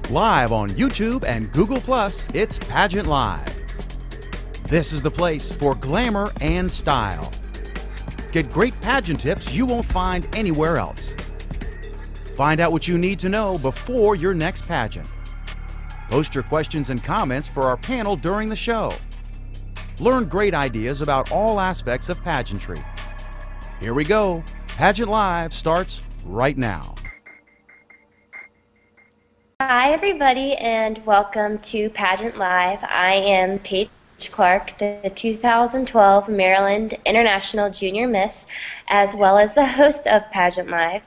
Live on YouTube and Google+, it's Pageant Live. This is the place for glamour and style. Get great pageant tips you won't find anywhere else. Find out what you need to know before your next pageant. Post your questions and comments for our panel during the show. Learn great ideas about all aspects of pageantry. Here we go. Pageant Live starts right now. Hi everybody and welcome to Pageant Live. I am Paige Clark, the 2012 Maryland International Junior Miss, as well as the host of Pageant Live.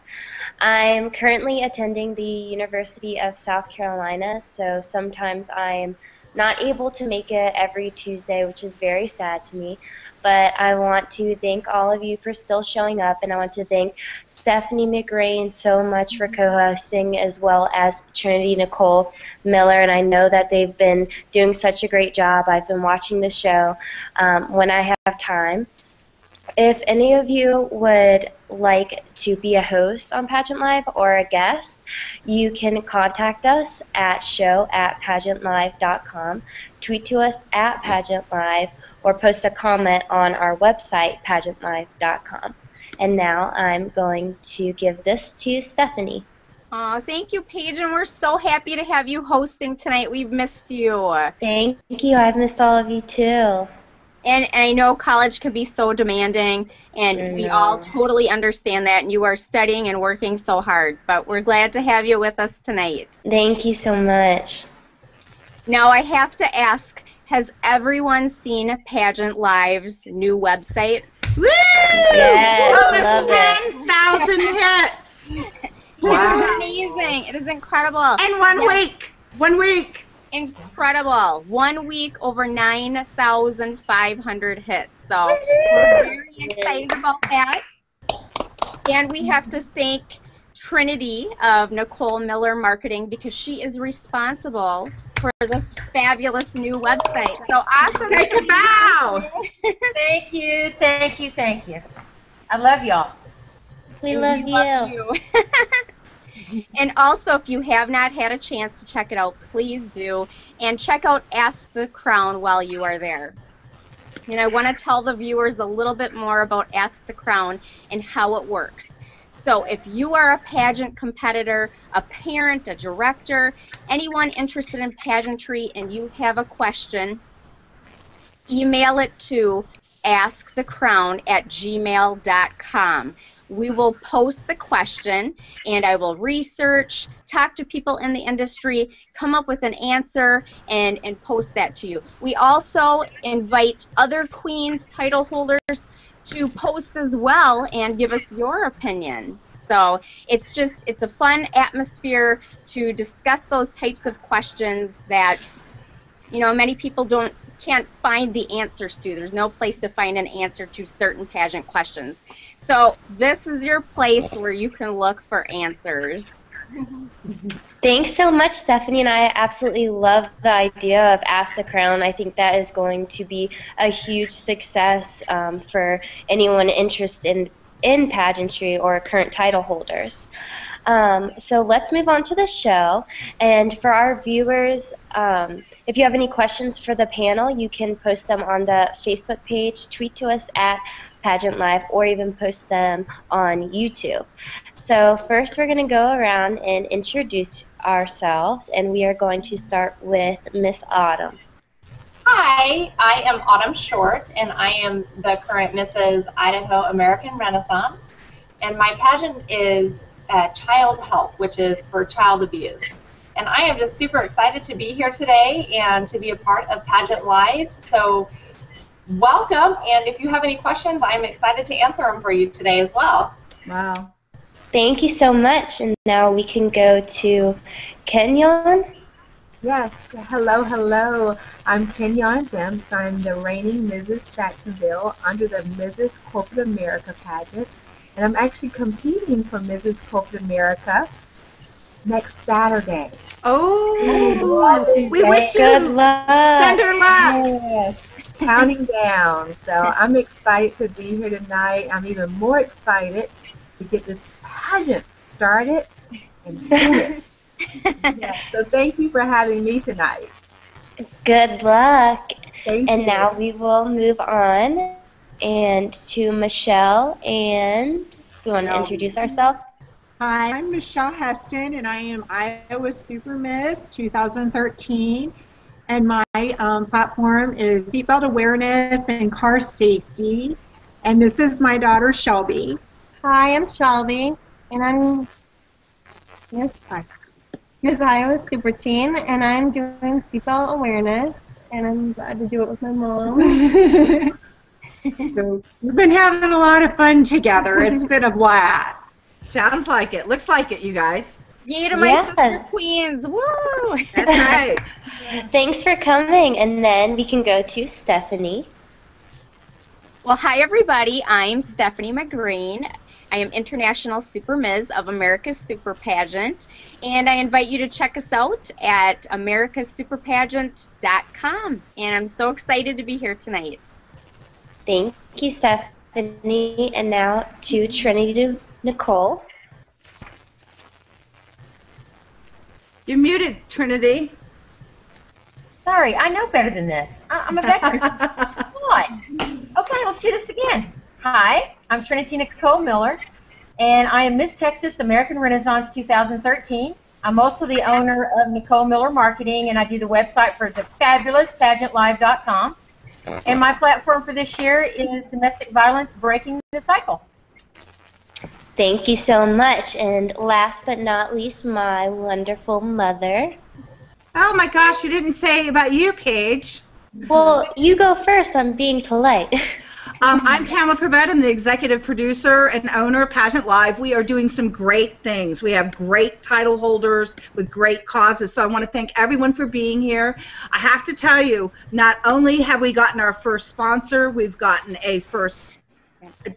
I'm currently attending the University of South Carolina, so sometimes I'm not able to make it every Tuesday, which is very sad to me. But I want to thank all of you for still showing up, and I want to thank Stephanie McRain so much for co-hosting, as well as Trinity Nicole Miller, and I know that they've been doing such a great job. I've been watching the show when I have time. If any of you would like to be a host on Pageant Live or a guest, you can contact us at show@pageantlive.com, tweet to us at PageantLive, or post a comment on our website, PageantLive.com. And now I'm going to give this to Stephanie. Oh, thank you, Paige, and we're so happy to have you hosting tonight. We've missed you. Thank you. I've missed all of you too. And I know college can be so demanding, and we all totally understand that, and you are studying and working so hard, but we're glad to have you with us tonight. Thank you so much. Now I have to ask, has everyone seen Pageant Live's new website? Woo! Yes, almost 10,000 hits. Wow. It's amazing. It is incredible. And one week. Incredible. 1 week, over 9,500 hits. So we're very excited about that. And we have to thank Trinity of Nicole Miller Marketing, because she is responsible for this fabulous new website. So awesome. Take a bow. Thank you, thank you, thank you. I love y'all. We love you. And also, if you have not had a chance to check it out, please do. And check out Ask the Crown while you are there. And I want to tell the viewers a little bit more about Ask the Crown and how it works. So if you are a pageant competitor, a parent, a director, anyone interested in pageantry, and you have a question, email it to askthecrown@gmail.com. We will post the question, and I will research, talk to people in the industry, come up with an answer, and post that to you. We also invite other queens, title holders, to post as well and give us your opinion. So it's a fun atmosphere to discuss those types of questions that, you know, many people can't find the answers to. There's no place to find an answer to certain pageant questions. So this is your place where you can look for answers. Thanks so much, Stephanie, and I absolutely love the idea of Ask the Crown. I think that is going to be a huge success for anyone interested in pageantry or current title holders. So let's move on to the show. And for our viewers, if you have any questions for the panel, you can post them on the Facebook page, tweet to us at Pageant Live, or even post them on YouTube. So first we're going to go around and introduce ourselves, and we are going to start with Miss Autumn. Hi, I am Autumn Short, and I am the current Mrs. Idaho American Renaissance, and my pageant is Child Help, which is for child abuse. And I am just super excited to be here today and to be a part of Pageant Live. So welcome, and if you have any questions, I'm excited to answer them for you today as well. Wow. Thank you so much. And now we can go to Kenyon. Yes. Hello, hello. I'm Kenyon Demps. I'm the reigning Mrs. Jacksonville under the Mrs. Corporate America pageant. And I'm actually competing for Mrs. Corporate America next Saturday. Oh, we wish you good luck. send her luck. Yes. Counting down. So I'm excited to be here tonight. I'm even more excited to get this pageant started and finish. Yeah, so thank you for having me tonight. Good luck. Thank And you. now we will move on and to Michelle. And we want to introduce ourselves. Hi, I'm Michelle Heston, and I am Iowa Super Miss 2013. And my platform is seatbelt awareness and car safety. And this is my daughter, Shelby. Hi, I'm Shelby, and I'm Miss Iowa Super Teen, and I'm doing seatbelt awareness, and I'm glad to do it with my mom. So we've been having a lot of fun together. It's been a blast. Sounds like it. Looks like it, you guys. Yay to my Yes. sister queens. Woo! That's right. Thanks for coming. And then we can go to Stephanie. Well, hi everybody. I'm Stephanie McGreen. I am International Super Ms. of America's Super Pageant, and I invite you to check us out at americasuperpageant.com. And I'm so excited to be here tonight. Thank you, Stephanie. And now to Trinity Nicole. You're muted, Trinity. Sorry, I know better than this. I'm a veteran. Come on. Okay, let's do this again. Hi, I'm Trinity Nicole Miller, and I am Miss Texas American Renaissance 2013. I'm also the owner of Nicole Miller Marketing, and I do the website for the fabulous PageantLIVE.com. And my platform for this year is domestic violence, breaking the cycle. Thank you so much. And last but not least, my wonderful mother. Oh my gosh, you didn't say about you, Paige. Well, you go first. I'm being polite. I'm Pamela Prevett. I'm the executive producer and owner of Pageant Live. We are doing some great things. We have great title holders with great causes. So I want to thank everyone for being here. I have to tell you, not only have we gotten our first sponsor, we've gotten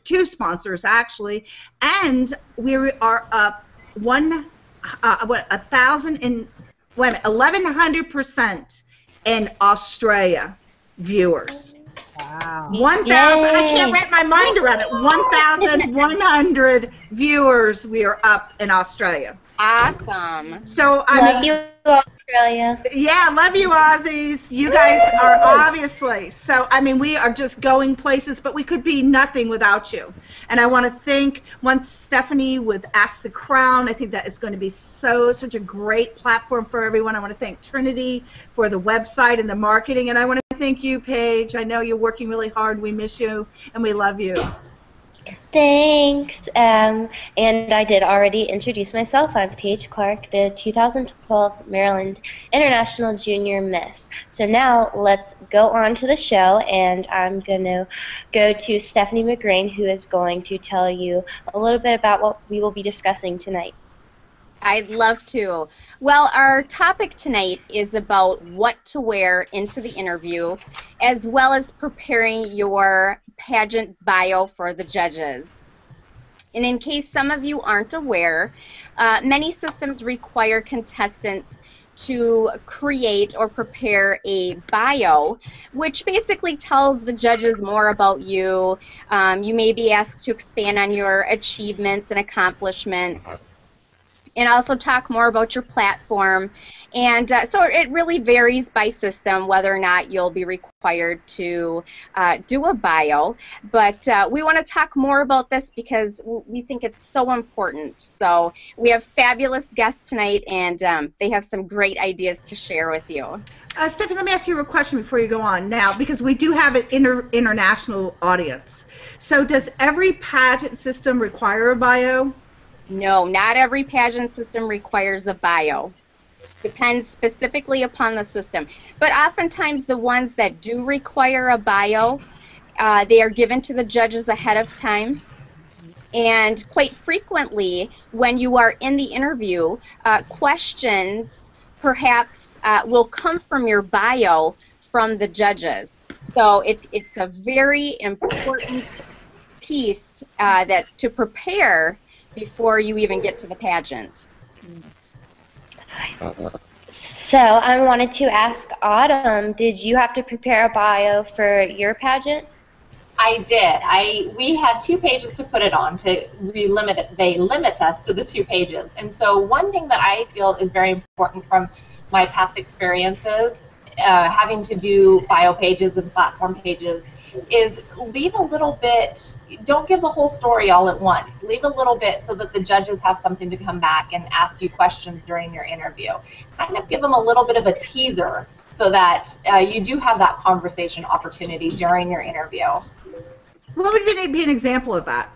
two sponsors actually, and we are up 1,100% in Australia viewers. Wow. 1,000, I can't wrap my mind around it. 1,100 viewers we are up in Australia. Awesome. So Love you, Australia. yeah, love you, Aussies. You guys are obviously, so I mean, we are just going places, but we could be nothing without you. And I want to thank, once Stephanie with Ask the Crown, I think that is going to be such a great platform for everyone. I want to thank Trinity for the website and the marketing, and I want to thank you, Paige. I know you're working really hard. We miss you, and we love you. Thanks. And I did already introduce myself. I'm Paige Clark, the 2012 Maryland International Junior Miss. So now let's go on to the show, and I'm going to go to Stephanie McGreen, who is going to tell you a little bit about what we will be discussing tonight. I'd love to. Well, our topic tonight is about what to wear into the interview, as well as preparing your pageant bio for the judges. And in case some of you aren't aware, many systems require contestants to create or prepare a bio, which basically tells the judges more about you. You may be asked to expand on your achievements and accomplishments, and also talk more about your platform. And so it really varies by system whether or not you'll be required to do a bio. But we want to talk more about this because we think it's so important. So we have fabulous guests tonight, and they have some great ideas to share with you. Stephanie, let me ask you a question before you go on now, because we do have an international audience. So does every pageant system require a bio? No, not every pageant system requires a bio. Depends specifically upon the system. But oftentimes the ones that do require a bio, they are given to the judges ahead of time. And quite frequently, when you are in the interview, questions perhaps will come from your bio from the judges. So it's a very important piece that to prepare before you even get to the pageant. So I wanted to ask Autumn, did you have to prepare a bio for your pageant? I did. We had 2 pages to put it on. They limit us to the 2 pages. And so one thing that I feel is very important from my past experiences, having to do bio pages and platform pages, is leave a little bit, don't give the whole story all at once. Leave a little bit so that the judges have something to come back and ask you questions during your interview. Kind of give them a little bit of a teaser so that you do have that conversation opportunity during your interview. What would be an example of that?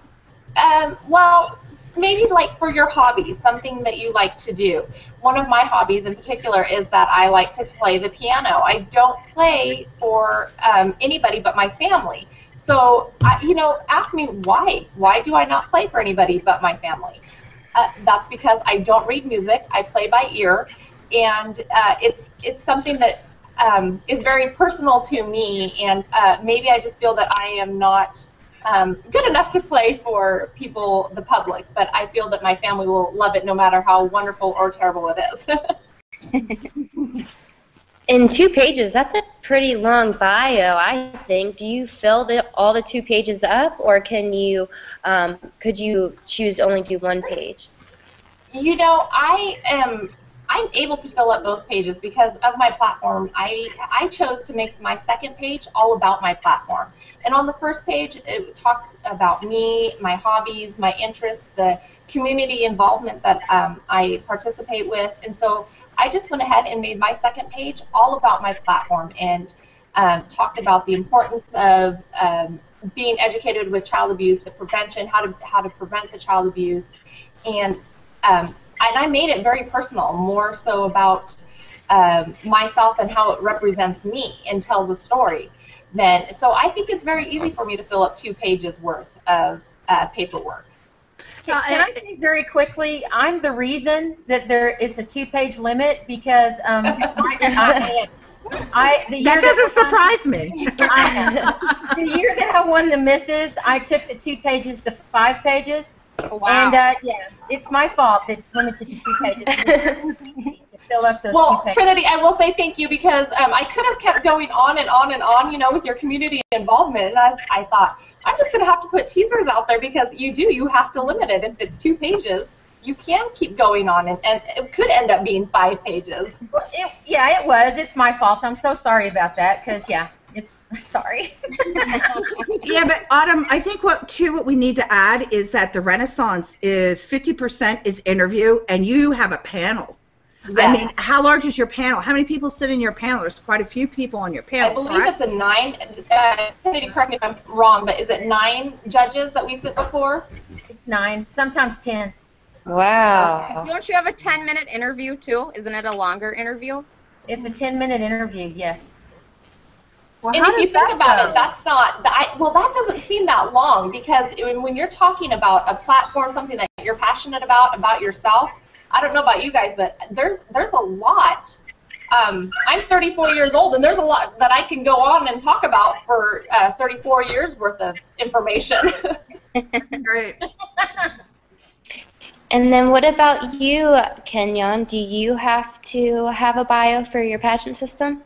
Well, maybe like for your hobbies, something that you like to do. One of my hobbies in particular is that I like to play the piano. I don't play for anybody but my family. So, ask me why. Why do I not play for anybody but my family? That's because I don't read music. I play by ear, and it's something that is very personal to me, and maybe I just feel that I am not good enough to play for people, the public, but I feel that my family will love it no matter how wonderful or terrible it is. In 2 pages, that's a pretty long bio, I think. Do you fill all the 2 pages up, or can you could you choose only do 1 page? I'm able to fill up both pages because of my platform. I chose to make my second page all about my platform. And on the first page, it talks about me, my hobbies, my interests, the community involvement that I participate with. And so I just went ahead and made my second page all about my platform and talked about the importance of being educated with child abuse, the prevention, how to prevent the child abuse, and I made it very personal, more so about myself and how it represents me and tells a story. So I think it's very easy for me to fill up 2 pages worth of paperwork. Can I say very quickly, I'm the reason that it's a 2-page limit because that doesn't surprise me. The year that I won the Misses, I took the 2 pages to 5 pages. Wow. And yes, it's my fault that it's limited to 2 pages. To fill up those 2 pages. Trinity, I will say thank you because I could have kept going on and on and on, with your community involvement. And I thought, I'm just going to have to put teasers out there because you have to limit it. If it's 2 pages, you can keep going on, and it could end up being 5 pages. Well, it was. It's my fault. I'm so sorry about that because, it's sorry. Yeah, but Autumn, I think what we need to add is that the Renaissance is 50% is interview, and you have a panel. Yes. I mean, how large is your panel? How many people sit in your panel? There's quite a few people on your panel. I believe it's a 9. Correct me if I'm wrong, but is it 9 judges that we sit before? It's 9, sometimes 10. Wow. Don't you have a 10-minute interview too? Isn't it a longer interview? It's a 10-minute interview, yes. Well, and if you think about it, that's not, that doesn't seem that long because when you're talking about a platform, something that you're passionate about yourself, I don't know about you guys, but there's a lot. I'm 34 years old, and there's a lot that I can go on and talk about for 34 years worth of information. Great. And then what about you, Kenyon? Do you have to have a bio for your pageant system?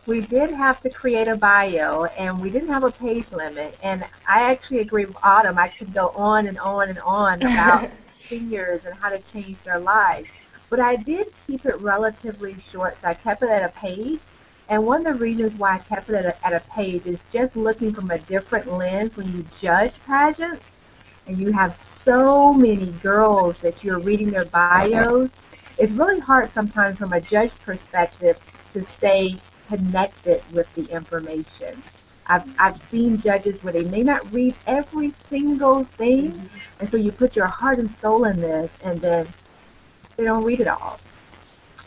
We did have to create a bio, and we didn't have a page limit. And I actually agree with Autumn. I could go on and on and on about seniors and how to change their lives. But I did keep it relatively short, so I kept it at a page. And one of the reasons why I kept it at a page is just looking from a different lens when you judge pageants. And you have so many girls that you're reading their bios. It's really hard sometimes from a judge perspective to stay connected with the information. I've seen judges where they may not read every single thing, and so you put your heart and soul in this, and then they don't read it all.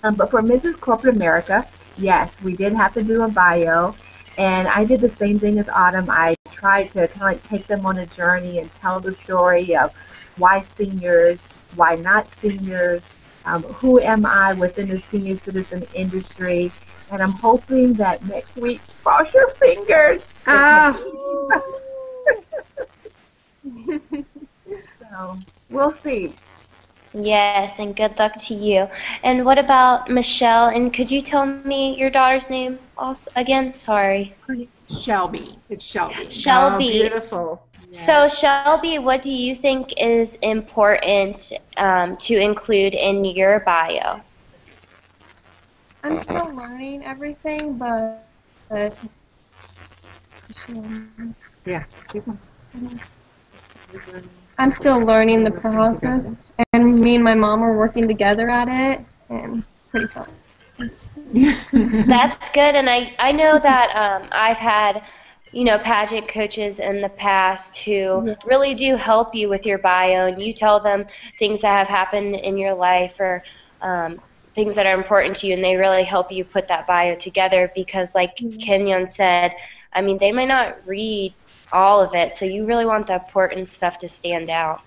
But for Mrs. Corporate America, yes, we did have to do a bio, and I did the same thing as Autumn. I tried to kind of take them on a journey and tell the story of why seniors, why not seniors, who am I within the senior citizen industry. And I'm hoping that next week, cross your fingers. So we'll see. Yes, and good luck to you. And what about Michelle? And could you tell me your daughter's name also again? Sorry. Shelby. It's Shelby. Shelby. Oh, beautiful. So Shelby, what do you think is important to include in your bio? I'm still learning everything, but Yeah. Keep on. I'm still learning the process. And me and my mom are working together at it, and pretty fun. That's good, and I know that I've had, you know, pageant coaches in the past who really do help you with your bio, and you tell them things that have happened in your life or things that are important to you, and they really help you put that bio together because, like Kenyon said, I mean, they might not read all of it, so you really want the important stuff to stand out.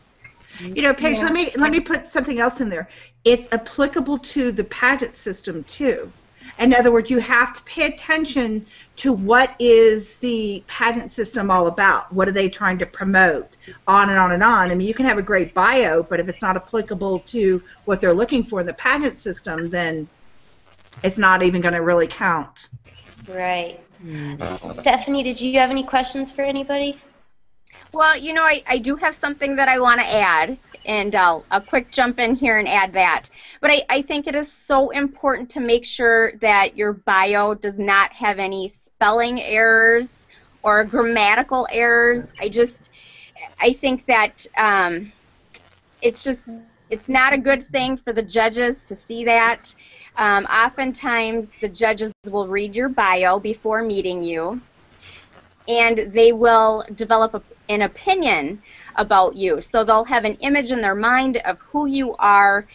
You know, Paige, let me put something else in there. It's applicable to the pageant system too. In other words, you have to pay attention to what is the pageant system all about. What are they trying to promote? On and on and on. I mean, you can have a great bio, but if it's not applicable to what they're looking for in the pageant system, then it's not even going to really count. Right. Stephanie, did you have any questions for anybody? Well, you know, I do have something that I want to add, and I'll quick jump in here and add that. But I think it is so important to make sure that your bio does not have any spelling errors or grammatical errors. I think that it's not a good thing for the judges to see that. Oftentimes, the judges will read your bio before meeting you, and they will develop an opinion about you. So they'll have an image in their mind of who you are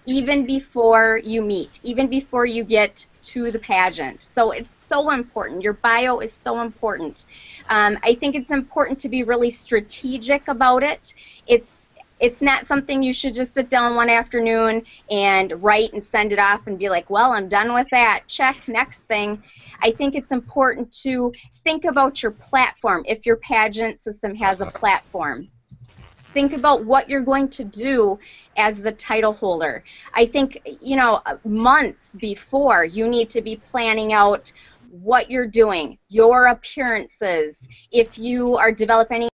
even before you meet, even before you get to the pageant. So it's so important. Your bio is so important. I think it's important to be really strategic about it. It's not something you should just sit down one afternoon and write and send it off and be like, well, I'm done with that. Check, next thing. I think it's important to think about your platform if your pageant system has a platform. Think about what you're going to do as the title holder. I think, you know, months before, you need to be planning out what you're doing, your appearances, if you are developing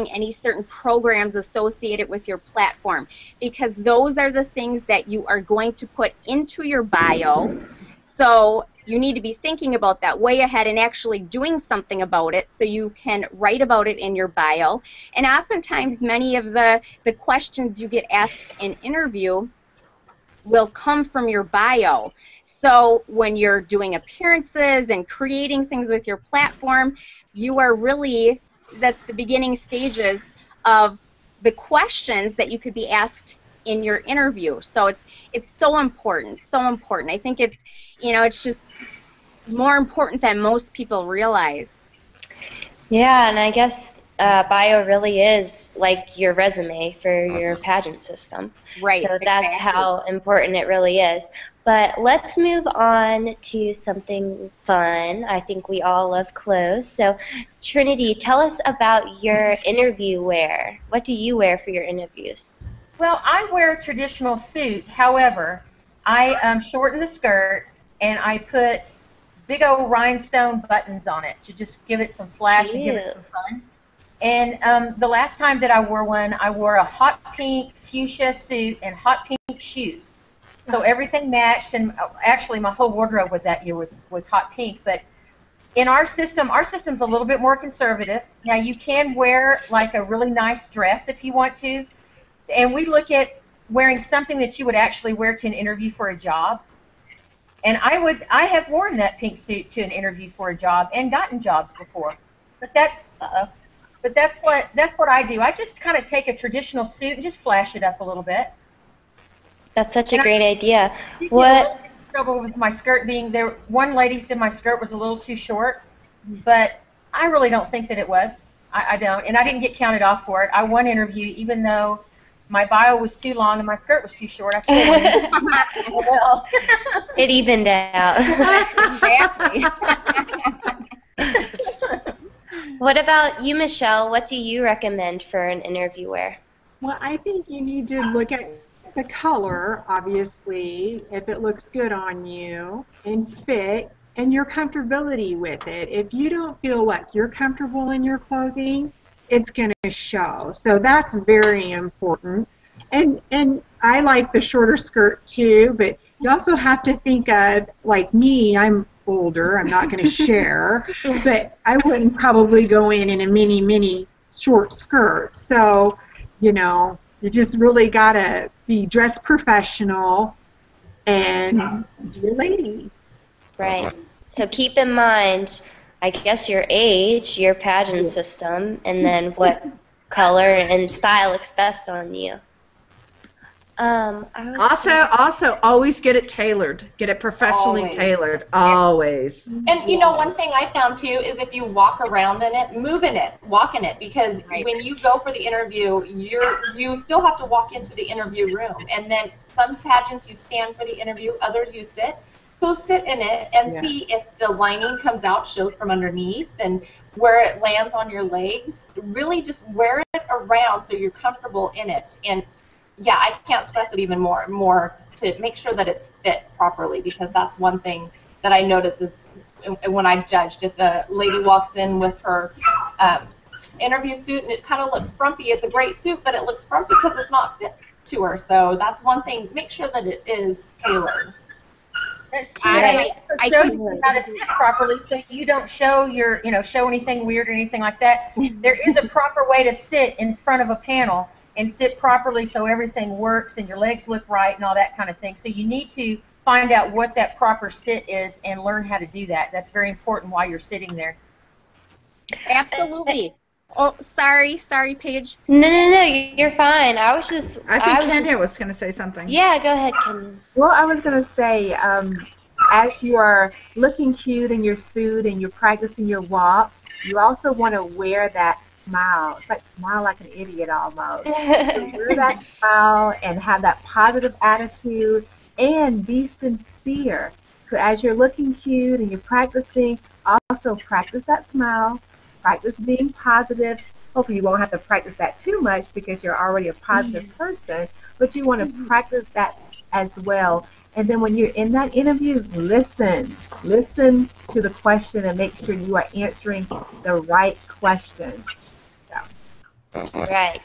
any certain programs associated with your platform, because those are the things that you are going to put into your bio. So you need to be thinking about that way ahead and actually doing something about it so you can write about it in your bio. And oftentimes many of the questions you get asked in interview will come from your bio. So when you're doing appearances and creating things with your platform, you are really, that's the beginning stages of the questions that you could be asked in your interview. So it's so important, so important. I think it's, you know, it's just more important than most people realize. Yeah, and I guess bio really is like your resume for your pageant system. Right. So that's how important it really is. But let's move on to something fun. I think we all love clothes. So Trinity, tell us about your interview wear. What do you wear for your interviews? Well, I wear a traditional suit. However, I shorten the skirt and I put big old rhinestone buttons on it to just give it some flash and give it some fun. And the last time that I wore one, I wore a hot pink fuchsia suit and hot pink shoes. So everything matched, and actually my whole wardrobe with that year was hot pink. But in our system's a little bit more conservative. Now you can wear like a really nice dress if you want to. And we look at wearing something that you would actually wear to an interview for a job. And I have worn that pink suit to an interview for a job and gotten jobs before. But that's what I do. I just kind of take a traditional suit and just flash it up a little bit. That's such a great idea. What trouble with my skirt being there? One lady said my skirt was a little too short, but I really don't think that it was. I don't, and I didn't get counted off for it. I won interview even though my bio was too long and my skirt was too short. I still won. Well, it evened out. Exactly. What about you, Michelle? What do you recommend for an interview wear? Well, I think you need to look at the color, obviously, if it looks good on you, and fit. and your comfortability with it. If you don't feel like you're comfortable in your clothing, it's going to show. So that's very important. And I like the shorter skirt too, but you also have to think of, like me, I'm older, I'm not going to share, but I wouldn't probably go in a mini short skirt. So, you know, you just really got to be dressed professional and be a lady. Right. So keep in mind, I guess, your age, your pageant system, and then what color and style looks best on you. Also, always get it tailored. Get it professionally tailored. Always. And you know, one thing I found too is if you walk around in it, move in it, walk in it, because when you go for the interview, you still have to walk into the interview room. And then some pageants you stand for the interview, others you sit. Go sit in it and see if the lining comes out, shows from underneath, and where it lands on your legs. Really just wear it around so you're comfortable in it. And yeah, I can't stress it even more to make sure that it's fit properly, because that's one thing that I notice is when I judged. If a lady walks in with her interview suit and it kind of looks frumpy, it's a great suit, but it looks frumpy because it's not fit to her. So that's one thing. Make sure that it is tailored. That's true. I show you how to sit properly so you don't show your, show anything weird or anything like that. There is a proper way to sit in front of a panel and sit properly so everything works and your legs look right and all that kind of thing. So you need to find out what that proper sit is and learn how to do that. That's very important while you're sitting there. Absolutely. Oh, sorry, Paige. No, you're fine. I think Kenya was going to say something. Yeah, go ahead, Kenya. Well, I was going to say, as you are looking cute in your suit and you're practicing your walk, you also want to wear that smile. It's like smile like an idiot almost. So wear that smile and have that positive attitude and be sincere. So as you're looking cute and you're practicing, also practice that smile. Practice being positive. Hopefully you won't have to practice that too much because you're already a positive person, but you want to practice that as well. And then when you're in that interview, listen to the question and make sure you are answering the right question. Right.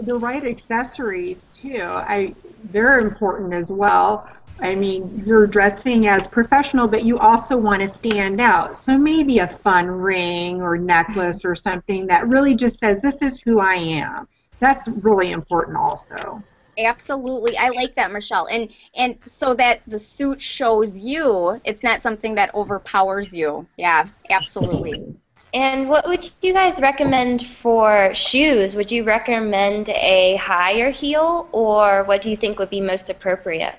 The right accessories too. They're important as well. I mean, you're dressing as professional, but you also want to stand out. So maybe a fun ring or necklace or something that really just says, this is who I am. That's really important also. Absolutely. I like that, Michelle. And so that the suit shows you, it's not something that overpowers you. Yeah, absolutely. And what would you guys recommend for shoes? Would you recommend a higher heel, or what do you think would be most appropriate?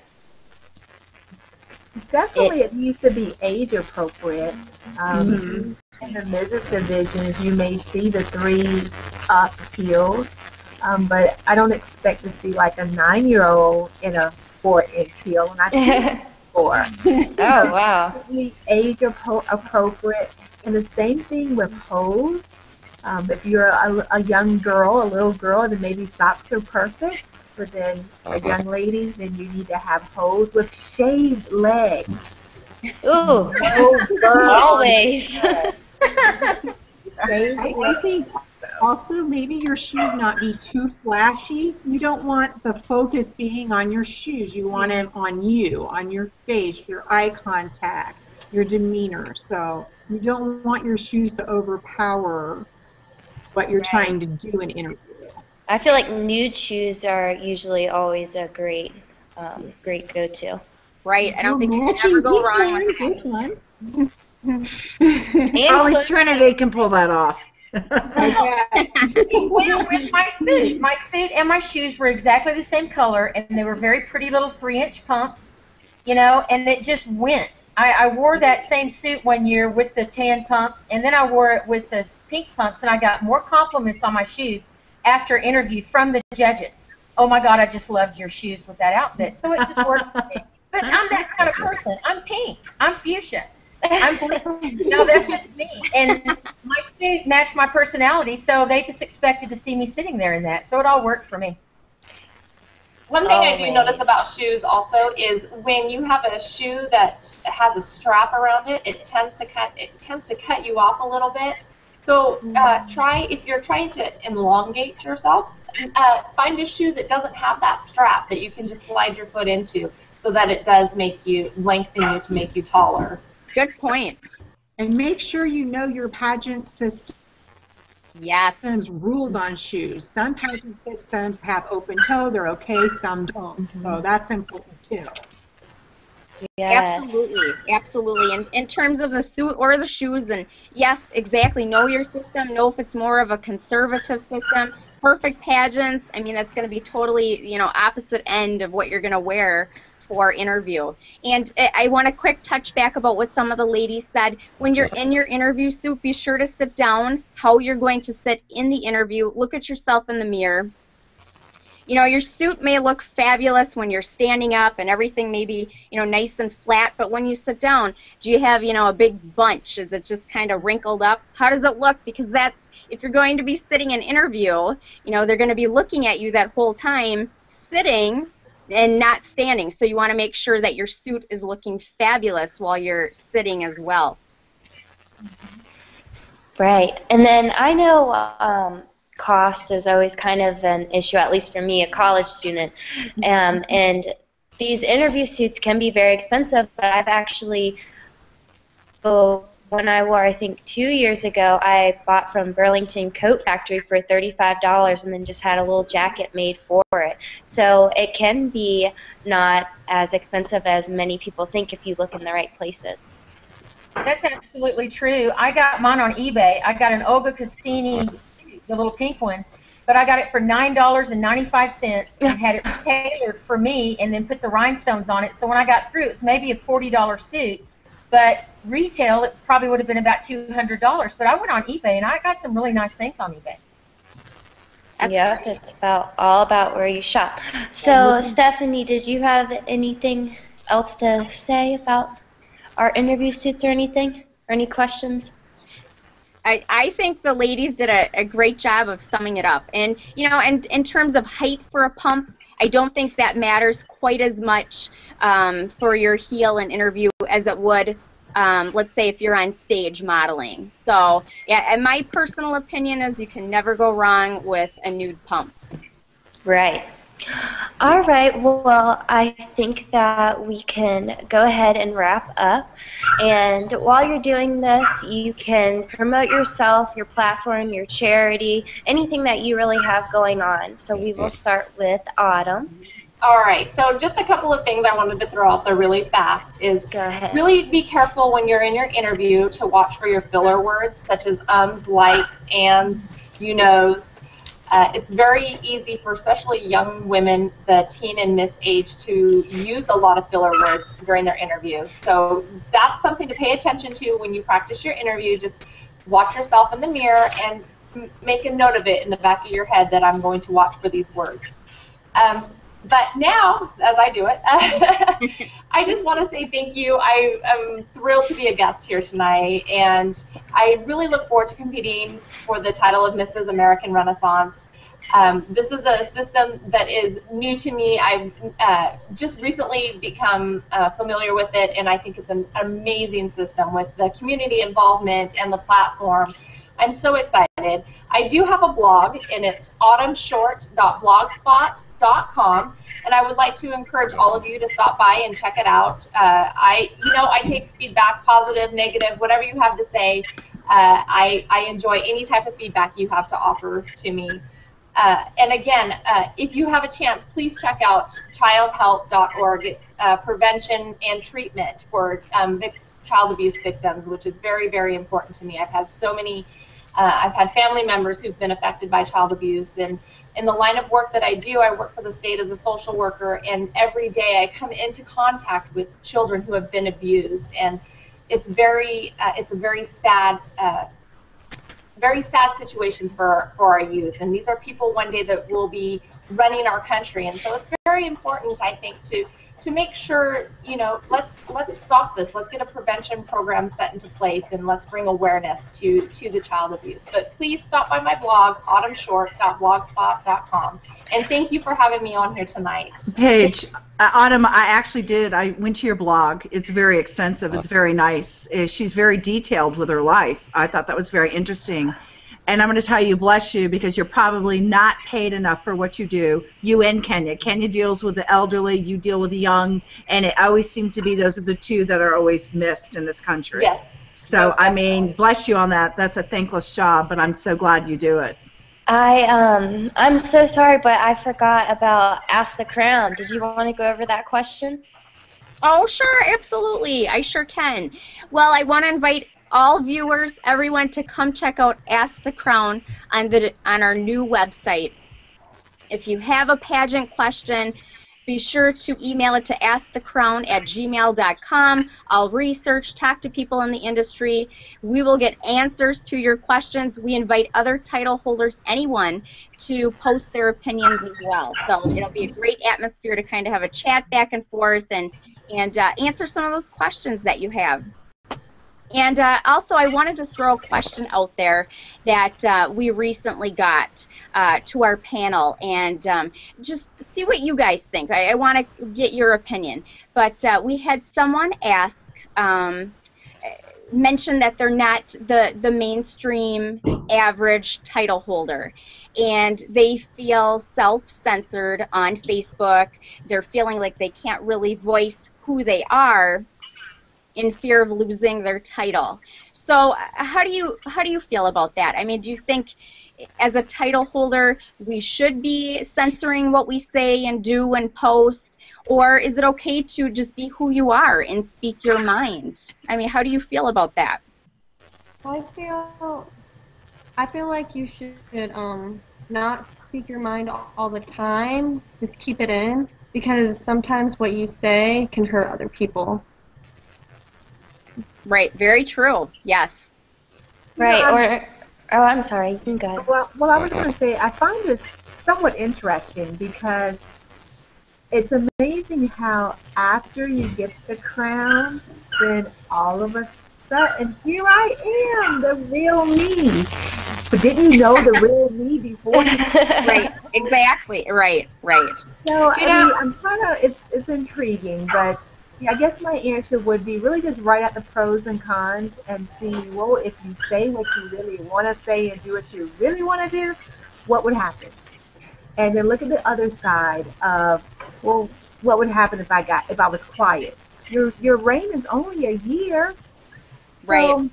Definitely, it needs to be age appropriate. In the Mrs. divisions, you may see the 3-up heels, but I don't expect to see like a 9-year-old in a 4-inch heel, and I think 4. Oh, wow. Age appropriate, and the same thing with hose. If you're a young girl, a little girl, then maybe socks are perfect. But then a young lady, then you need to have hose with shaved legs. Ooh, always. I think also maybe your shoes not be too flashy. You don't want the focus being on your shoes. You want it on you, on your face, your eye contact, your demeanor. So you don't want your shoes to overpower what you're trying to do in interview. I feel like nude shoes are usually always a great go-to. Right. I don't think you can ever go wrong with that. Only Trinity can pull that off. Well, with my suit and my shoes were exactly the same color, and they were very pretty little 3-inch pumps, and it just went. I wore that same suit one year with the tan pumps, and then I wore it with the pink pumps, and I got more compliments on my shoes after interview from the judges. Oh my God, I just loved your shoes with that outfit. So it just worked for me. But I'm that kind of person. I'm pink. I'm fuchsia. I'm blue. That's just me. And my suit matched my personality, so they just expected to see me sitting there in that. So it all worked for me. One thing I do notice about shoes also is when you have a shoe that has a strap around it, it tends to cut you off a little bit. So try, if you're trying to elongate yourself, find a shoe that doesn't have that strap that you can just slide your foot into, so that it does make you lengthen you to make you taller. Good point. And make sure you know your pageant system. Yes. Rules on shoes. Some pageant systems have open toe, they're okay, some don't. So that's important too. Yes. Absolutely, absolutely. And in terms of the suit or the shoes, and yes, exactly, know your system, know if it's more of a conservative system. Perfect pageants, I mean, that's going to be totally, you know, opposite end of what you're going to wear for interview. And I want a quick touch back about what some of the ladies said. When you're in your interview suit, be sure to sit down how you're going to sit in the interview. Look at yourself in the mirror. You know, your suit may look fabulous when you're standing up and everything may be, you know, nice and flat, but when you sit down, do you have, you know, a big bunch? Is it just kind of wrinkled up? How does it look? Because that's, if you're going to be sitting in an interview, you know, they're going to be looking at you that whole time sitting and not standing. So you want to make sure that your suit is looking fabulous while you're sitting as well. Right. And then I know cost is always kind of an issue, at least for me, a college student. And these interview suits can be very expensive, but I've actually, when I wore, I think 2 years ago, I bought from Burlington Coat Factory for $35 and then just had a little jacket made for it. So it can be not as expensive as many people think if you look in the right places. That's absolutely true. I got mine on eBay. I got an Olga Cassini, the little pink one, but I got it for $9.95 and had it tailored for me and then put the rhinestones on it. So when I got through, it was maybe a $40 suit. But retail, it probably would have been about $200. But I went on eBay, and I got some really nice things on eBay. Yeah, it's all about where you shop. So, Stephanie, did you have anything else to say about our interview suits or anything? Or any questions? I think the ladies did a great job of summing it up. And, you know, and in terms of height for a pump, I don't think that matters quite as much for your heel and interview as it would, let's say, if you're on stage modeling. So, yeah, and my personal opinion is you can never go wrong with a nude pump. Right. All right. Well, I think that we can go ahead and wrap up. And while you're doing this, you can promote yourself, your platform, your charity, anything that you really have going on. So we will start with Autumn. All right, so just a couple of things I wanted to throw out there really fast is Go ahead. Really be careful when you're in your interview to watch for your filler words such as ums, likes, ands, you knows. It's very easy for especially young women, the teen and miss age, to use a lot of filler words during their interview. So that's something to pay attention to when you practice your interview. Just watch yourself in the mirror and make a note of it in the back of your head that I'm going to watch for these words. But now, as I do it, I just want to say thank you. I am thrilled to be a guest here tonight, and I really look forward to competing for the title of Mrs. American Renaissance. This is a system that is new to me. I've just recently become familiar with it, and I think it's an amazing system with the community involvement and the platform. I'm so excited. I do have a blog, and it's autumnshort.blogspot.com, and I would like to encourage all of you to stop by and check it out. I take feedback, positive, negative, whatever you have to say. I enjoy any type of feedback you have to offer to me. And again, if you have a chance, please check out childhelp.org. It's prevention and treatment for child abuse victims, which is very, very important to me. I've had so many, I've had family members who've been affected by child abuse, and in the line of work that I do, I work for the state as a social worker, and every day I come into contact with children who have been abused, and it's a very sad situations for our youth, and these are people one day that will be running our country, and so it's very important, I think, to to make sure, let's stop this. Let's get a prevention program set into place, and let's bring awareness to the child abuse. But please stop by my blog, autumnshort.blogspot.com. And thank you for having me on here tonight. Paige, Autumn, I actually did. I went to your blog. It's very extensive. It's very nice. She's very detailed with her life. I thought that was very interesting. And I'm going to tell you, bless you, because you're probably not paid enough for what you do. You and Kenya. Kenya deals with the elderly. You deal with the young. And it always seems to be those are the two that are always missed in this country. Yes. So, I mean, bless you on that. That's a thankless job, but I'm so glad you do it. I'm so sorry, but I forgot about Ask the Crown. Did you want to go over that question? Oh, sure, absolutely. I sure can. Well, I want to invite all viewers, everyone, to come check out Ask the Crown on our new website. If you have a pageant question, be sure to email it to askthecrown@gmail.com. I'll research, talk to people in the industry. We will get answers to your questions. We invite other title holders, anyone, to post their opinions as well. So it'll be a great atmosphere to kind of have a chat back and forth and answer some of those questions that you have. And also, I wanted to throw a question out there that we recently got to our panel, and just see what you guys think. I want to get your opinion. But we had someone ask, mention that they're not the mainstream average title holder, and they feel self-censored on Facebook. They're feeling like they can't really voice who they are, in fear of losing their title. So how do you feel about that? I mean, do you think as a title holder we should be censoring what we say and do and post, or is it okay to just be who you are and speak your mind? I mean, how do you feel about that? I feel like you should not speak your mind all the time. Just keep it in, because sometimes what you say can hurt other people. Right, very true. Yes. Right, I'm sorry, you can go ahead. Well, I was going to say, I find this somewhat interesting because it's amazing how after you get the crown, then all of a sudden, here I am, the real me. But didn't you know the real me before? Right, exactly, right. So, I'm kind of, it's intriguing, but I guess my answer would be really just write out the pros and cons and see, well, if you say what you really want to say and do what you really want to do, what would happen? And then look at the other side of, well, what would happen if I was quiet? Your reign is only a year. Right. So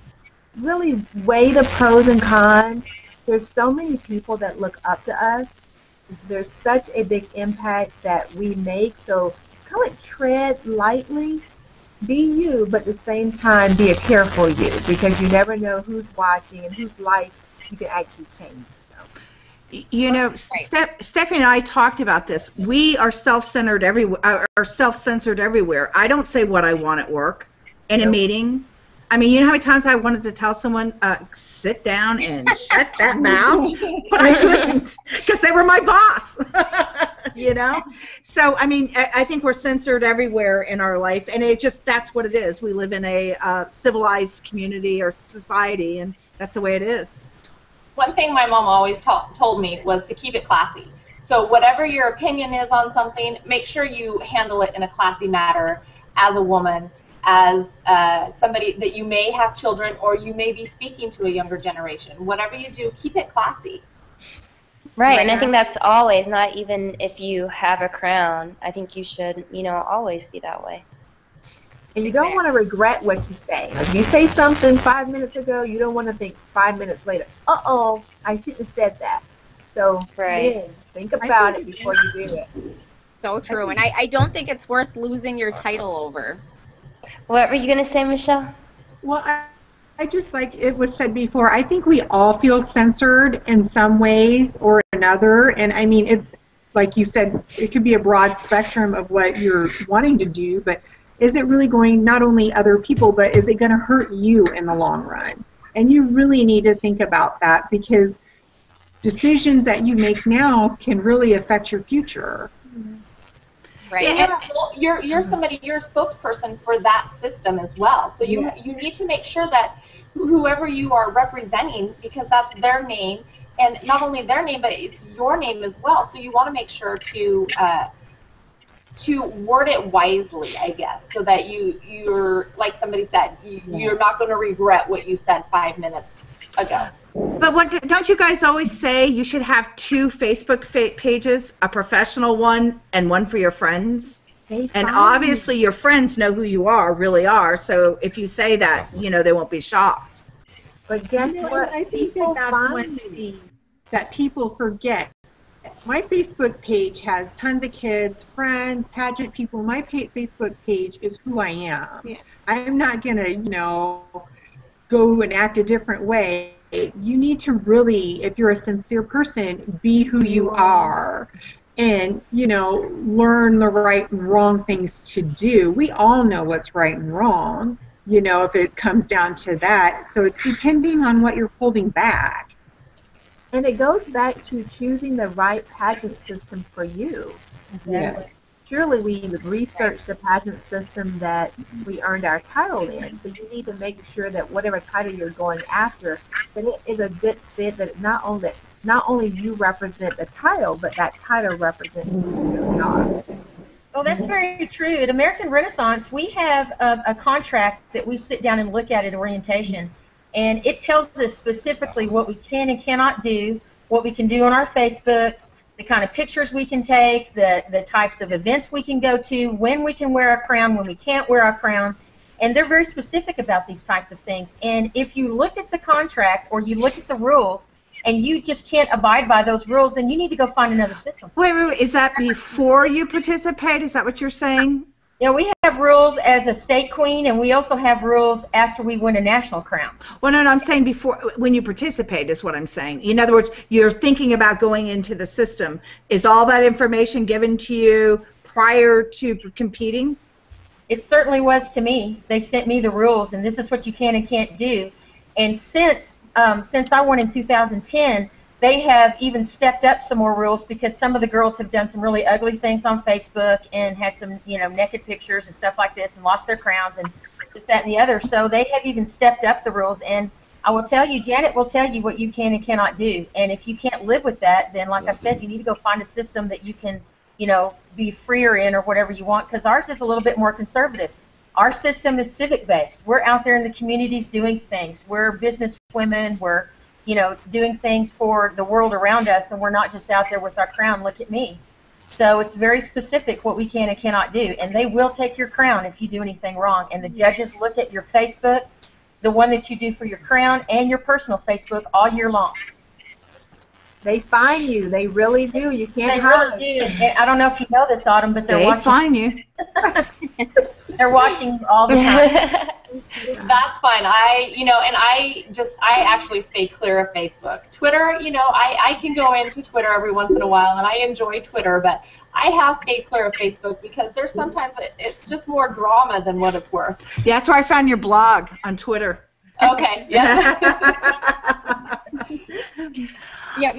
really weigh the pros and cons. There's so many people that look up to us. There's such a big impact that we make. So kind of tread lightly, be you, but at the same time be a careful you, because you never know who's watching and whose life you can actually change. You know, Stephanie and I talked about this. We are self-centered everywhere. Self-censored everywhere. I don't say what I want at work in a meeting. I mean, you know how many times I wanted to tell someone, sit down and shut that mouth, but I couldn't because they were my boss. You know? So, I mean, I think we're censored everywhere in our life, and that's what it is. We live in a civilized community or society, and that's the way it is. One thing my mom always told me was to keep it classy. So whatever your opinion is on something, make sure you handle it in a classy manner as a woman, as somebody that you may have children, or you may be speaking to a younger generation. Whatever you do, keep it classy. Right, and I think that's always, not even if you have a crown. I think you should, always be that way. And you don't want to regret what you say. If you say something 5 minutes ago, you don't want to think 5 minutes later, uh-oh, I shouldn't have said that. So think about it before you do it. So true, and I don't think it's worth losing your title over. What were you going to say, Michelle? Well, I just, like it was said before, I think we all feel censored in some way or another. And I mean, it, like you said, it could be a broad spectrum of what you're wanting to do, but is it really going, not only other people, but is it going to hurt you in the long run? And you really need to think about that, because decisions that you make now can really affect your future. Right. And well, you're somebody, you're a spokesperson for that system as well. So you need to make sure that whoever you are representing, because that's their name, and not only their name, but it's your name as well. So you want to make sure to word it wisely, I guess, so that you're like somebody said, you're not going to regret what you said 5 minutes ago. But don't you guys always say you should have 2 Facebook pages, a professional one and one for your friends? And obviously your friends know who you really are. So if you say that, they won't be shocked. But guess what? I think that's one thing that people forget. My Facebook page has tons of kids, friends, pageant people. My Facebook page is who I am. Yeah. I'm not going to, go and act a different way. You need to really, if you're a sincere person, be who you are and, learn the right and wrong things to do. We all know what's right and wrong, if it comes down to that. So it's depending on what you're holding back. And it goes back to choosing the right pageant system for you. Yeah. Surely we researched the pageant system that we earned our title in. So you need to make sure that whatever title you're going after, that it is a good fit, that not only you represent the title, but that title represents who you are. Well, that's very true. At American Renaissance, we have a contract that we sit down and look at orientation. And it tells us specifically what we can and cannot do, what we can do on our Facebooks, the kind of pictures we can take, the types of events we can go to, when we can wear a crown, when we can't wear a crown. And they're very specific about these types of things. And if you look at the contract or you look at the rules and you just can't abide by those rules, then you need to go find another system. Wait. Is that before you participate? Is that what you're saying? We have rules as a state queen, and we also have rules after we win a national crown. Well, no, I'm saying before, when you participate is what I'm saying. In other words, you're thinking about going into the system. Is all that information given to you prior to competing? It certainly was to me. They sent me the rules, and this is what you can and can't do. And since I won in 2010, they have even stepped up some more rules because some of the girls have done some really ugly things on Facebook and had some, naked pictures and stuff like this and lost their crowns and this, that, and the other. So they have even stepped up the rules. And I will tell you, Janet will tell you what you can and cannot do. And if you can't live with that, then like I said, you need to go find a system that you can, be freer in or whatever you want, because ours is a little bit more conservative. Our system is civic-based. We're out there in the communities doing things. We're business women. We're doing things for the world around us, and we're not just out there with our crown, look at me. So it's very specific what we can and cannot do, and they will take your crown if you do anything wrong. And the judges look at your Facebook, the one that you do for your crown, and your personal Facebook all year long. They fine you. They really do. You can't hide. They really do. And I don't know if you know this, Autumn, but they're watching. They fine you. They're watching you all the time. That's fine. I actually stay clear of Facebook. Twitter, I can go into Twitter every once in a while, and I enjoy Twitter, but I have stayed clear of Facebook because there's sometimes it's just more drama than what it's worth. Yeah, that's where I found your blog on Twitter. Okay. Yeah. Yeah,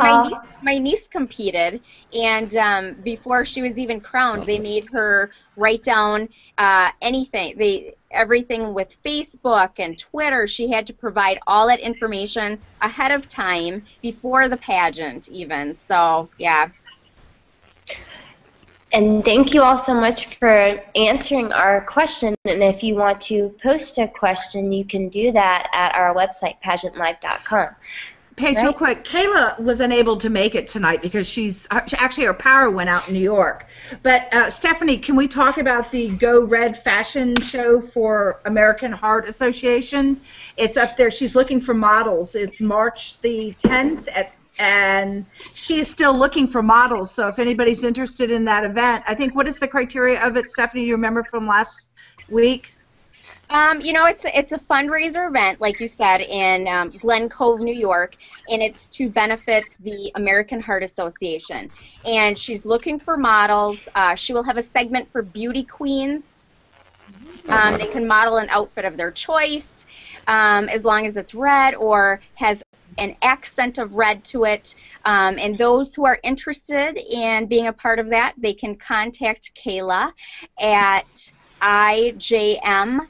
my niece competed, and before she was even crowned, they made her write down everything with Facebook and Twitter. She had to provide all that information ahead of time before the pageant even. So, yeah. And thank you all so much for answering our question. And if you want to post a question, you can do that at our website, PageantLIVE.com. Paige, real quick, Kayla was unable to make it tonight because actually her power went out in New York. But Stephanie, can we talk about the Go Red fashion show for American Heart Association? It's up there. She's looking for models. It's March the 10th, and she is still looking for models. So if anybody's interested in that event, I think, what is the criteria of it, Stephanie? You remember from last week? It's a fundraiser event, like you said, in Glen Cove, New York, and it's to benefit the American Heart Association. And she's looking for models. She will have a segment for beauty queens. They can model an outfit of their choice, as long as it's red or has an accent of red to it. And those who are interested in being a part of that, they can contact Kayla at IJMKayla,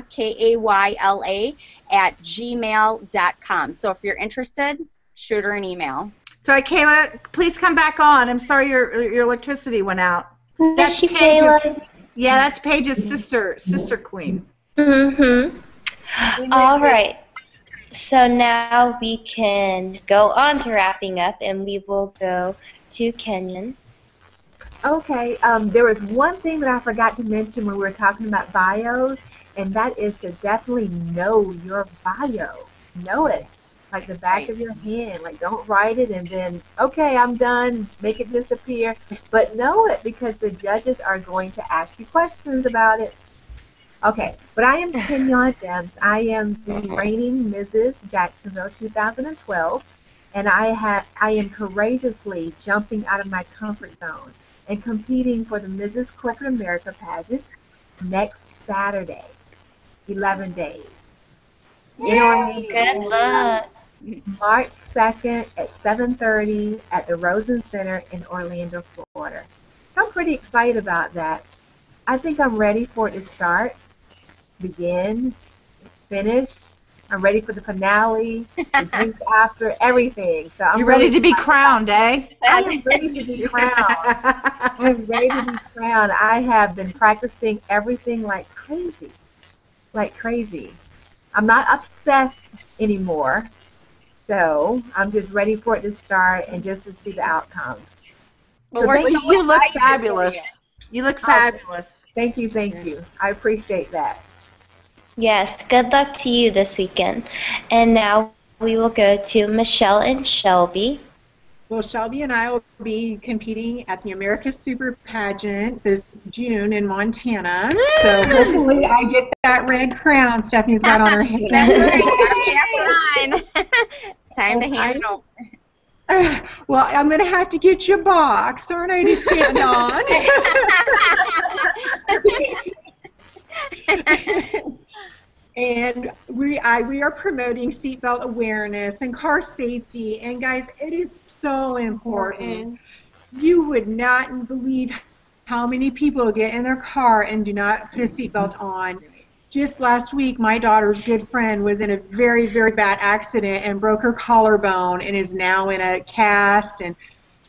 Kayla, at gmail.com. So if you're interested, shoot her an email. Sorry, Kayla, please come back on. I'm sorry your electricity went out. That's Kayla. Yeah, that's Paige's sister queen. Mm-hmm. All right. So now we can go on to wrapping up, and we will go to Kenyon. Okay, there was one thing that I forgot to mention when we were talking about bios, and that is to definitely know your bio. Know it, like the back of your hand. Like, don't write it and then, okay, I'm done, make it disappear. But know it, because the judges are going to ask you questions about it. Okay, but I am Kenyon Dems. I am the reigning Mrs. Jacksonville 2012, and I am courageously jumping out of my comfort zone and competing for the Mrs. Corporate America pageant next Saturday, 11 days. Yay! Good luck. March 2nd at 7:30 at the Rosen Center in Orlando, Florida. I'm pretty excited about that. I think I'm ready for it to start, begin, finish. I'm ready for the finale, the drinks after, everything. So I'm You're ready to be crowned, eh? I am ready to be crowned. I'm ready to be crowned. I have been practicing everything like crazy. Like crazy. I'm not obsessed anymore. So I'm just ready for it to start and just to see the outcomes. Well, So you look fabulous. You look fabulous. Thank you, thank you. I appreciate that. Yes, good luck to you this weekend. And now we will go to Michelle and Shelby. Well, Shelby and I will be competing at the America's Super Pageant this June in Montana. So hopefully I get that red crown Stephanie's got on her head. That's right. Time to hand it over. Well, I'm going to have to get you a box, aren't I, to stand on? And we are promoting seatbelt awareness and car safety. And guys, it is so important. You would not believe how many people get in their car and do not put a seatbelt on. Just last week, my daughter's good friend was in a very, very bad accident and broke her collarbone and is now in a cast.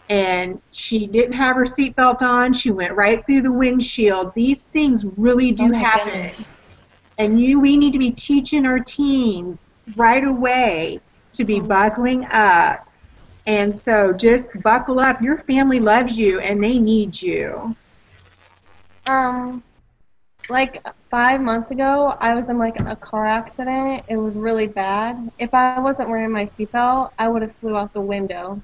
And she didn't have her seatbelt on. She went right through the windshield. These things really do happen. Goodness. And we need to be teaching our teens right away to be buckling up. And so just buckle up. Your family loves you and they need you. Like 5 months ago, I was in like a car accident. It was really bad. If I wasn't wearing my seatbelt, I would have flew out the window.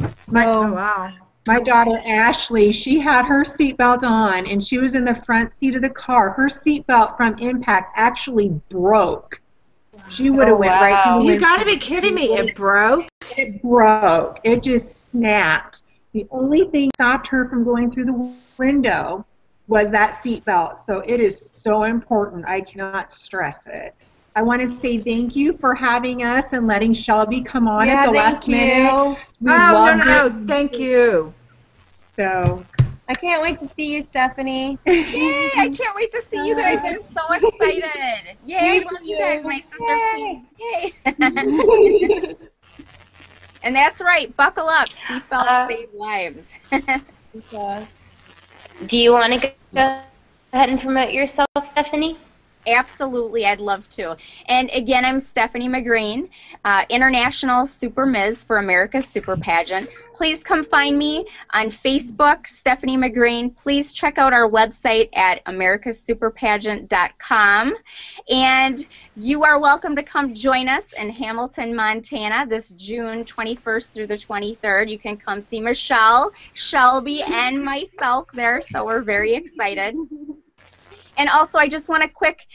Oh, wow. My daughter, Ashley, she had her seatbelt on, and she was in the front seat of the car. Her seatbelt from impact actually broke. She would have went right through the window. You got to be kidding me. It broke? It broke. It just snapped. The only thing that stopped her from going through the window was that seatbelt. So it is so important. I cannot stress it. I want to say thank you for having us and letting Shelby come on at the last minute. No, thank you. So I can't wait to see you, Stephanie. Yay! I can't wait to see you guys. I'm so excited. Yay! I love you guys, my sister. Yay! And that's right. Buckle up. Seatbelts save lives. Do you want to go ahead and promote yourself, Stephanie? Absolutely, I'd love to. And again, I'm Stephanie McGreen, International Super Ms. for America's Super Pageant. Please come find me on Facebook, Stephanie McGreen. Please check out our website at americasuperpageant.com. And you are welcome to come join us in Hamilton, Montana this June 21st through the 23rd. You can come see Michelle, Shelby, and myself there, so we're very excited. And also, I just want to quick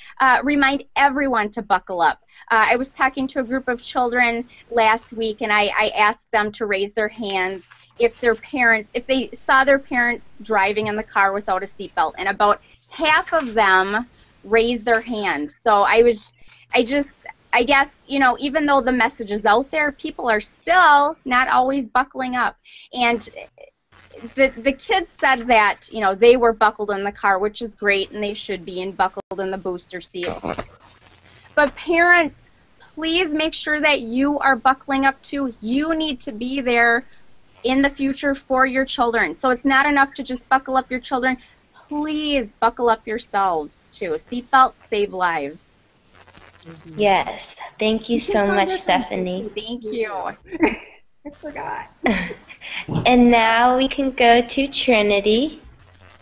remind everyone to buckle up. I was talking to a group of children last week, and I asked them to raise their hands if they saw their parents driving in the car without a seatbelt, and about half of them raised their hands. So I guess, you know, even though the message is out there, people are still not always buckling up. And the kids said that, you know, they were buckled in the car, which is great, and they should be, and buckled in the booster seat. But parents, please make sure that you are buckling up too. You need to be there in the future for your children. So it's not enough to just buckle up your children. Please buckle up yourselves too. Seatbelts save lives. Yes. Thank you so much, Stephanie. Thank you. I forgot. And now we can go to Trinity.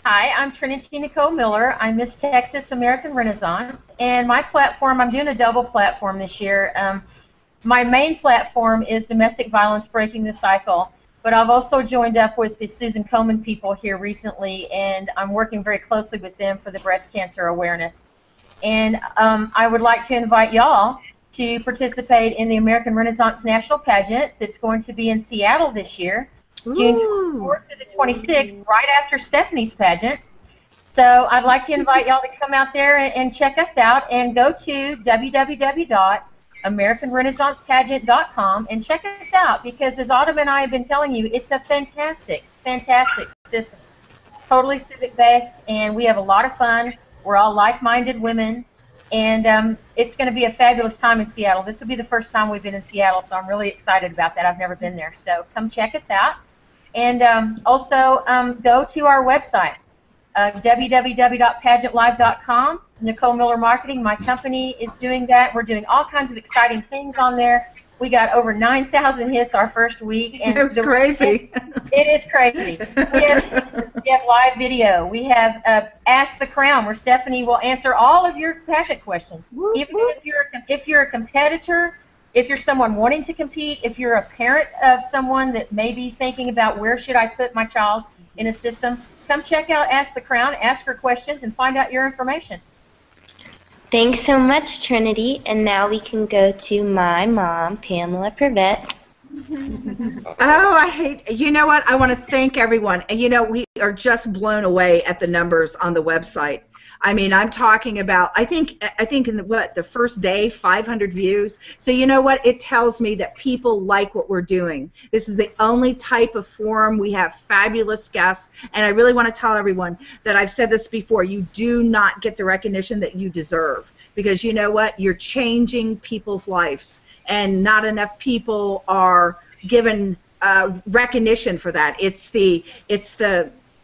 Hi, I'm Trinity Nicole Miller. I'm Miss Texas American Renaissance, and my platform, I'm doing a double platform this year. My main platform is domestic violence, breaking the cycle, but I've also joined up with the Susan Komen people here recently, and I'm working very closely with them for the breast cancer awareness. And I would like to invite y'all to participate in the American Renaissance National Pageant that's going to be in Seattle this year. June 24th to the 26th, right after Stephanie's pageant. So I'd like to invite y'all to come out there and check us out, and go to www.americanrenaissancepageant.com and check us out, because as Autumn and I have been telling you, it's a fantastic, fantastic system. Totally civic-based, and we have a lot of fun. We're all like-minded women, and it's going to be a fabulous time in Seattle. This will be the first time we've been in Seattle, so I'm really excited about that. I've never been there, so come check us out. And also go to our website, www.PageantLIVE.com. Nicole Miller Marketing, my company, is doing that. We're doing all kinds of exciting things on there. We got over 9,000 hits our first week. And it was crazy. It is crazy. We have live video. We have Ask the Crown, where Stephanie will answer all of your pageant questions. Even if you're a competitor, if you're someone wanting to compete, if you're a parent of someone that may be thinking about where should I put my child in a system, come check out Ask the Crown, ask her questions, and find out your information. Thanks so much, Trinity. And now we can go to my mom, Pamela Prevette. You know what? I want to thank everyone. And you know, we are just blown away at the numbers on the website. I mean, I'm talking about, I think in the first day, 500 views. So you know what? It tells me that people like what we're doing. This is the only type of forum. We have fabulous guests. And I really want to tell everyone that I've said this before. You do not get the recognition that you deserve. Because you know what? You're changing people's lives. And not enough people are given recognition for that. It's the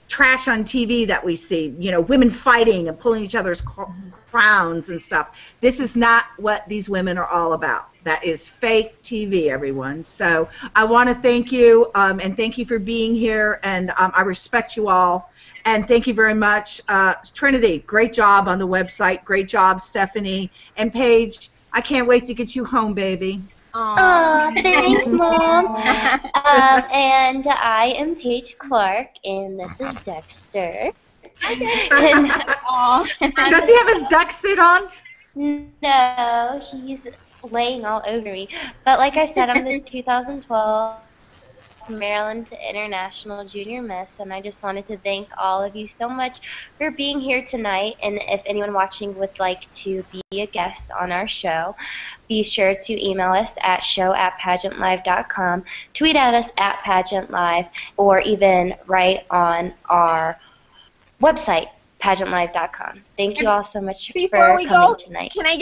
trash on TV that we see, you know, women fighting and pulling each other's crowns and stuff. This is not what these women are all about. That is fake TV, everyone. So I want to thank you, and thank you for being here, and I respect you all. And thank you very much. Trinity, great job on the website. Great job, Stephanie. And Paige, I can't wait to get you home, baby. Oh, thanks, Mom. And I am Paige Clark, and this is Dexter. Does he have his duck suit on? No, he's laying all over me. But like I said, I'm the 2012 Maryland International Junior Miss, and I just wanted to thank all of you so much for being here tonight. And if anyone watching would like to be a guest on our show, be sure to email us at show@PageantLIVE.com, tweet at us at PageantLIVE, or even write on our website, PageantLIVE.com. Thank you all so much for coming tonight. Can I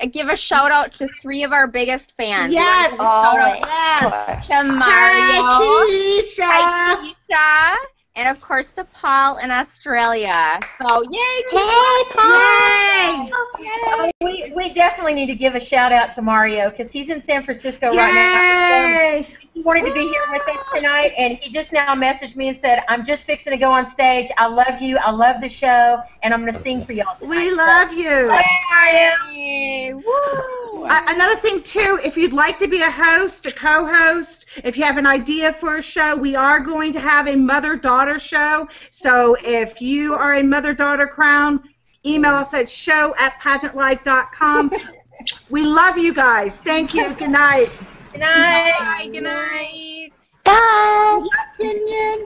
give a shout out to 3 of our biggest fans? Yes, yes. To Mario, Keisha, Keisha, and of course to Paul in Australia. So yay! Hey, Paul! Yay. We definitely need to give a shout out to Mario, because he's in San Francisco right now. He wanted to be here with us tonight, and he just now messaged me and said, I'm just fixing to go on stage. I love you. I love the show, and I'm going to sing for y'all tonight. We love you. Yay. Woo. Another thing, too, if you'd like to be a host, a co-host, if you have an idea for a show, we are going to have a mother-daughter show. So if you are a mother-daughter crown, email us at show@PageantLIVE.com. We love you guys. Thank you. Good night. Good night. Bye. Good night. Bye. Opinion.